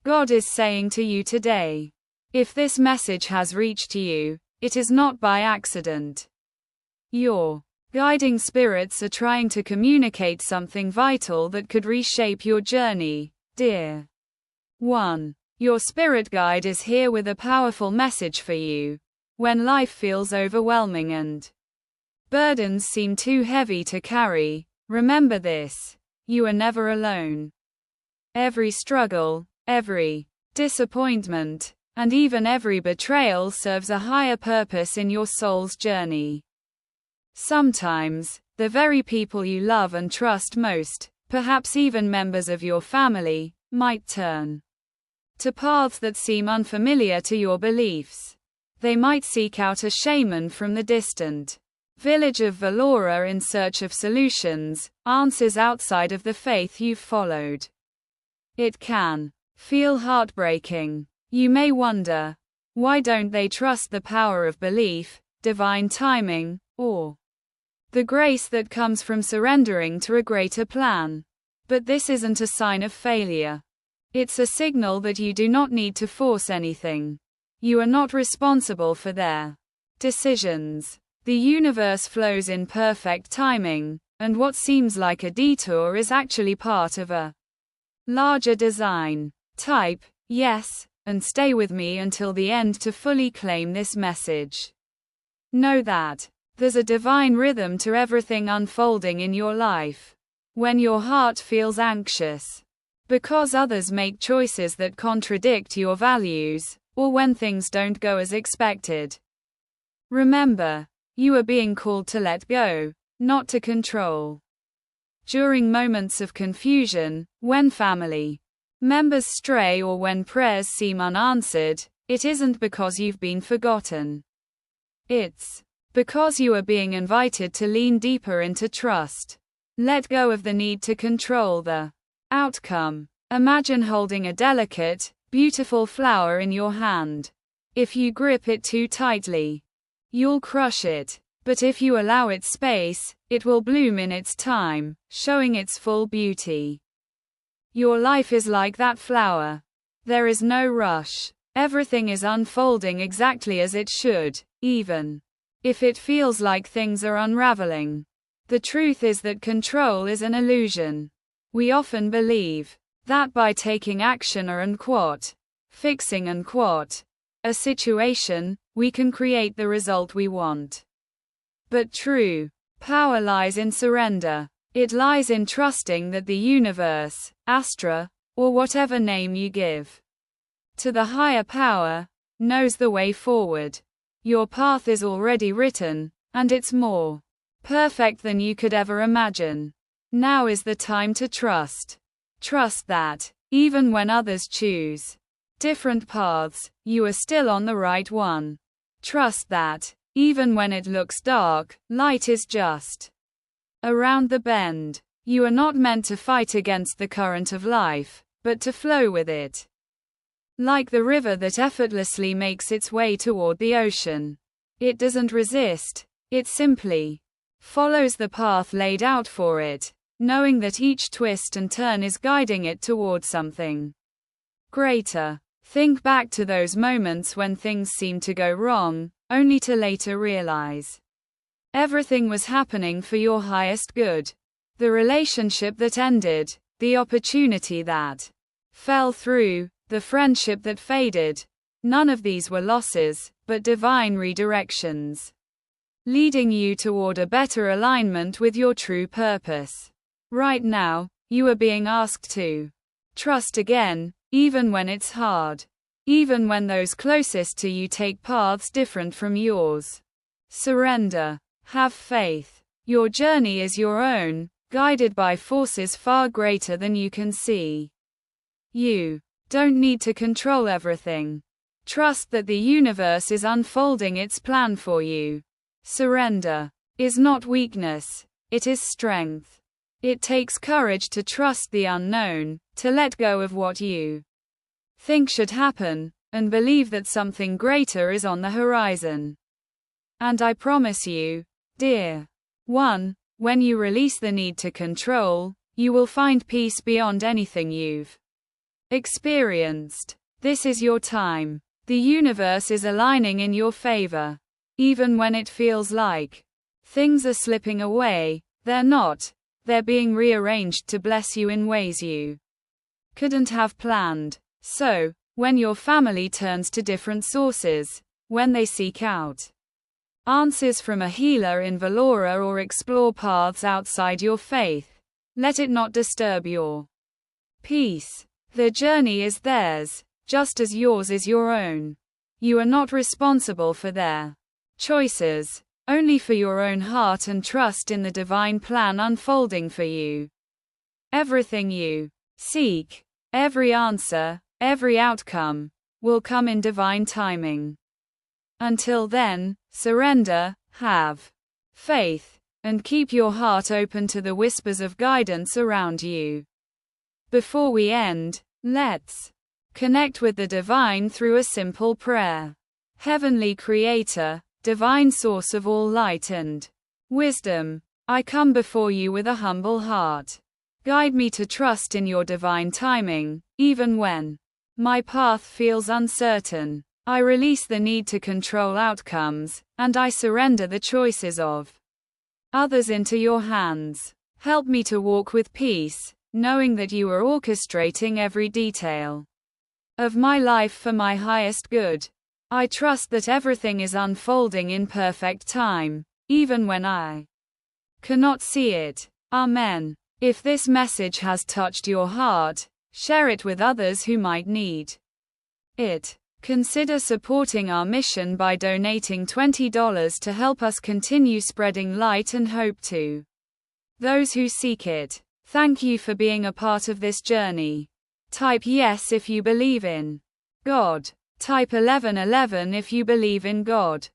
God is saying to you today. If this message has reached you, it is not by accident. Your guiding spirits are trying to communicate something vital that could reshape your journey, dear one. Your spirit guide is here with a powerful message for you. When life feels overwhelming and burdens seem too heavy to carry, remember this: you are never alone. Every struggle, every disappointment, and even every betrayal serves a higher purpose in your soul's journey. Sometimes, the very people you love and trust most, perhaps even members of your family, might turn to paths that seem unfamiliar to your beliefs. They might seek out a shaman from the distant village of Valora in search of solutions, answers outside of the faith you've followed. It can feel heartbreaking. You may wonder, why don't they trust the power of belief, divine timing, or the grace that comes from surrendering to a greater plan? But this isn't a sign of failure. It's a signal that you do not need to force anything. You are not responsible for their decisions. The universe flows in perfect timing, and what seems like a detour is actually part of a larger design. Type yes, and stay with me until the end to fully claim this message. Know that there's a divine rhythm to everything unfolding in your life. When your heart feels anxious because others make choices that contradict your values, or when things don't go as expected, remember, you are being called to let go, not to control. During moments of confusion, when family members stray or when prayers seem unanswered, it isn't because you've been forgotten. It's because you are being invited to lean deeper into trust. Let go of the need to control the outcome. Imagine holding a delicate, beautiful flower in your hand. If you grip it too tightly, you'll crush it. But if you allow it space, it will bloom in its time, showing its full beauty. Your life is like that flower. There is no rush. Everything is unfolding exactly as it should, even if it feels like things are unraveling. The truth is that control is an illusion. We often believe that by taking action or fixing a situation, we can create the result we want. But true power lies in surrender. It lies in trusting that the universe, Astra, or whatever name you give to the higher power, knows the way forward. Your path is already written, and it's more perfect than you could ever imagine. Now is the time to trust. Trust that, even when others choose different paths, you are still on the right one. Trust that, even when it looks dark, light is just around the bend. You are not meant to fight against the current of life, but to flow with it. Like the river that effortlessly makes its way toward the ocean. It doesn't resist, it simply follows the path laid out for it, knowing that each twist and turn is guiding it toward something greater. Think back to those moments when things seemed to go wrong, only to later realize everything was happening for your highest good. The relationship that ended, the opportunity that fell through, the friendship that faded, none of these were losses, but divine redirections, leading you toward a better alignment with your true purpose. Right now, you are being asked to trust again, even when it's hard. Even when those closest to you take paths different from yours. Surrender. Have faith. Your journey is your own, guided by forces far greater than you can see. You don't need to control everything. Trust that the universe is unfolding its plan for you. Surrender is not weakness, it is strength. It takes courage to trust the unknown, to let go of what you think should happen, and believe that something greater is on the horizon. And I promise you, dear one, when you release the need to control, you will find peace beyond anything you've experienced. This is your time. The universe is aligning in your favor. Even when it feels like things are slipping away, they're not. They're being rearranged to bless you in ways you couldn't have planned. So, when your family turns to different sources, when they seek out answers from a healer in Valora or explore paths outside your faith, let it not disturb your peace. The journey is theirs, just as yours is your own. You are not responsible for their choices, only for your own heart and trust in the divine plan unfolding for you. Everything you seek, every answer, every outcome, will come in divine timing. Until then, surrender, have faith, and keep your heart open to the whispers of guidance around you. Before we end, let's connect with the divine through a simple prayer. Heavenly Creator, divine source of all light and wisdom, I come before you with a humble heart. Guide me to trust in your divine timing, even when my path feels uncertain. I release the need to control outcomes, and I surrender the choices of others into your hands. Help me to walk with peace, knowing that you are orchestrating every detail of my life for my highest good. I trust that everything is unfolding in perfect time, even when I cannot see it. Amen. If this message has touched your heart, share it with others who might need it. Consider supporting our mission by donating $20 to help us continue spreading light and hope to those who seek it. Thank you for being a part of this journey. Type yes if you believe in God. Type 1111 if you believe in God.